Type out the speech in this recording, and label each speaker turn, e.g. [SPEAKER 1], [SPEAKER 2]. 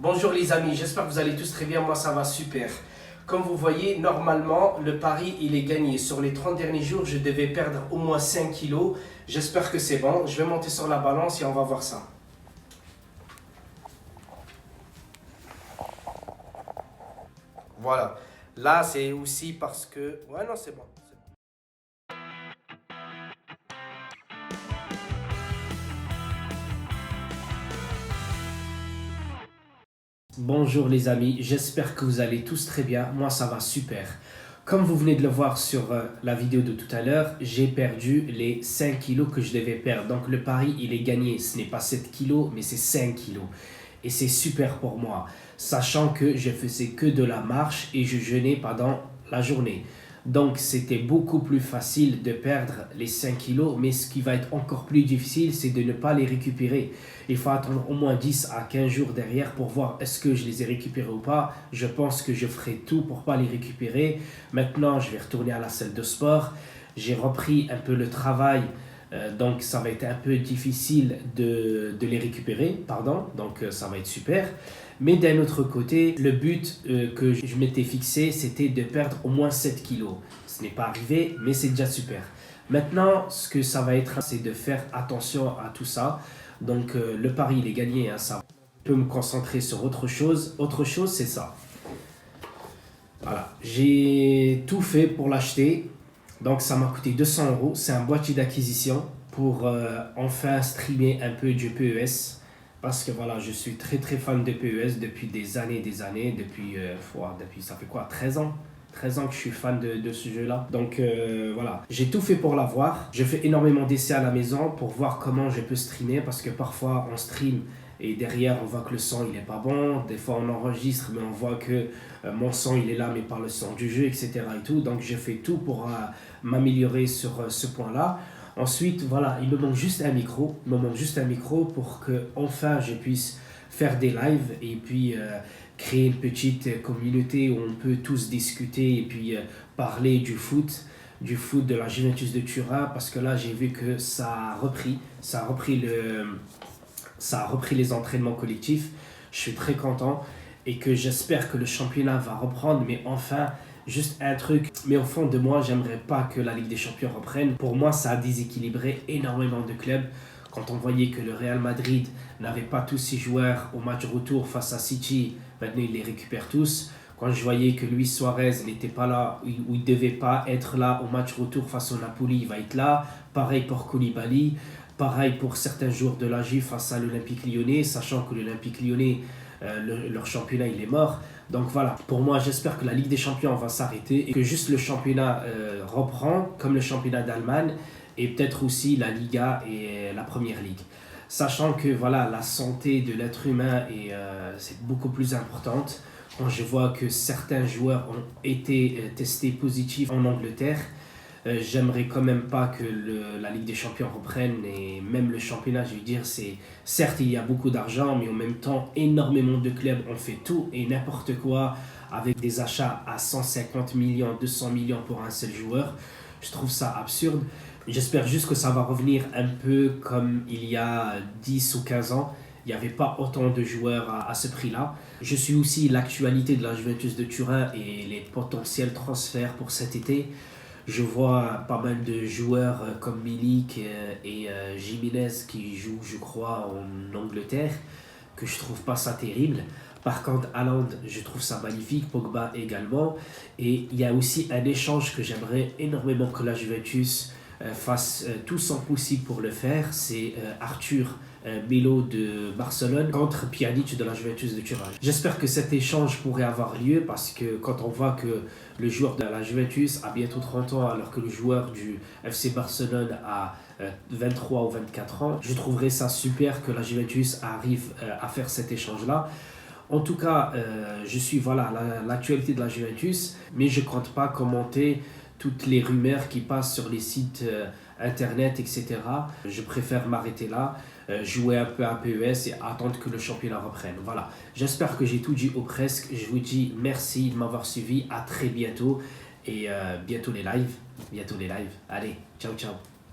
[SPEAKER 1] Bonjour les amis, j'espère que vous allez tous très bien, moi ça va super. Comme vous voyez, normalement, le pari il est gagné. Sur les 30 derniers jours, je devais perdre au moins 5 kilos. J'espère que c'est bon. Je vais monter sur la balance et on va voir ça. Voilà. Là, c'est aussi parce que... Ouais, non, c'est bon. Bonjour les amis, j'espère que vous allez tous très bien, moi ça va super. Comme vous venez de le voir sur la vidéo de tout à l'heure, j'ai perdu les 5 kilos que je devais perdre. Donc le pari il est gagné, ce n'est pas 7 kilos mais c'est 5 kilos. Et c'est super pour moi, sachant que je faisais que de la marche et je jeûnais pendant la journée. Donc c'était beaucoup plus facile de perdre les 5 kilos, mais ce qui va être encore plus difficile, c'est de ne pas les récupérer. Il faut attendre au moins 10 à 15 jours derrière pour voir est-ce que je les ai récupérés ou pas. Je pense que je ferai tout pour ne pas les récupérer. Maintenant, je vais retourner à la salle de sport. J'ai repris un peu le travail. Donc ça va être un peu difficile de les récupérer, donc ça va être super. Mais d'un autre côté, le but que je m'étais fixé, c'était de perdre au moins 7 kilos. Ce n'est pas arrivé, mais c'est déjà super. Maintenant, ce que ça va être, c'est de faire attention à tout ça. Donc le pari, il est gagné, hein, ça. Je peux me concentrer sur autre chose. Autre chose, c'est ça. Voilà, j'ai tout fait pour l'acheter. Donc ça m'a coûté 200 euros. C'est un boîtier d'acquisition pour enfin streamer un peu du PES. Parce que voilà, je suis très très fan de PES depuis des années, depuis ça fait quoi, 13 ans? 13 ans que je suis fan de ce jeu-là. Donc voilà, j'ai tout fait pour l'avoir. Je fais énormément d'essais à la maison pour voir comment je peux streamer parce que parfois on stream et derrière on voit que le son il est pas bon. Des fois on enregistre mais on voit que mon son il est là mais pas le son du jeu, etc. et tout. Donc je fais tout pour m'améliorer sur ce point-là. Ensuite, voilà, il me manque juste un micro. Il me manque juste un micro pour que enfin je puisse faire des lives et puis créer une petite communauté où on peut tous discuter et puis parler du foot de la Juventus de Turin parce que là j'ai vu que ça a repris les entraînements collectifs. Je suis très content et que j'espère que le championnat va reprendre, mais enfin juste un truc, mais au fond de moi, j'aimerais pas que la Ligue des Champions reprenne. Pour moi, ça a déséquilibré énormément de clubs. Quand on voyait que le Real Madrid n'avait pas tous ses joueurs au match retour face à City, maintenant il les récupère tous. Quand je voyais que Luis Suarez n'était pas là, ou il ne devait pas être là au match retour face au Napoli, il va être là. Pareil pour Koulibaly. Pareil pour certains joueurs de la Juve face à l'Olympique Lyonnais, sachant que l'Olympique Lyonnais, leur championnat, il est mort. Donc voilà, pour moi, j'espère que la Ligue des Champions va s'arrêter et que juste le championnat reprend, comme le championnat d'Allemagne, et peut-être aussi la Liga et la Première Ligue. Sachant que voilà, la santé de l'être humain c'est beaucoup plus importante. Quand je vois que certains joueurs ont été testés positifs en Angleterre, j'aimerais quand même pas que la Ligue des Champions reprenne et même le championnat, je veux dire, certes il y a beaucoup d'argent, mais en même temps énormément de clubs ont fait tout et n'importe quoi avec des achats à 150 millions, 200 millions pour un seul joueur. Je trouve ça absurde. J'espère juste que ça va revenir un peu comme il y a 10 ou 15 ans. Il n'y avait pas autant de joueurs à ce prix-là. Je suis aussi l'actualité de la Juventus de Turin et les potentiels transferts pour cet été. Je vois pas mal de joueurs comme Milik et Jiménez qui jouent, je crois, en Angleterre, que je trouve pas ça terrible. Par contre, Haaland, je trouve ça magnifique, Pogba également. Et il y a aussi un échange que j'aimerais énormément que la Juventus fasse tout son possible pour le faire. C'est Arthur Melo de Barcelone contre Pjanic de la Juventus de Turin. J'espère que cet échange pourrait avoir lieu parce que quand on voit que le joueur de la Juventus a bientôt 30 ans alors que le joueur du FC Barcelone a 23 ou 24 ans, je trouverais ça super que la Juventus arrive à faire cet échange-là. En tout cas, je suis voilà l'actualité de la Juventus, mais je ne compte pas commenter toutes les rumeurs qui passent sur les sites internet, etc. Je préfère m'arrêter là, jouer un peu à PES et attendre que le championnat reprenne. Voilà, j'espère que j'ai tout dit ou presque. Je vous dis merci de m'avoir suivi, à très bientôt et bientôt les lives. Allez, ciao ciao.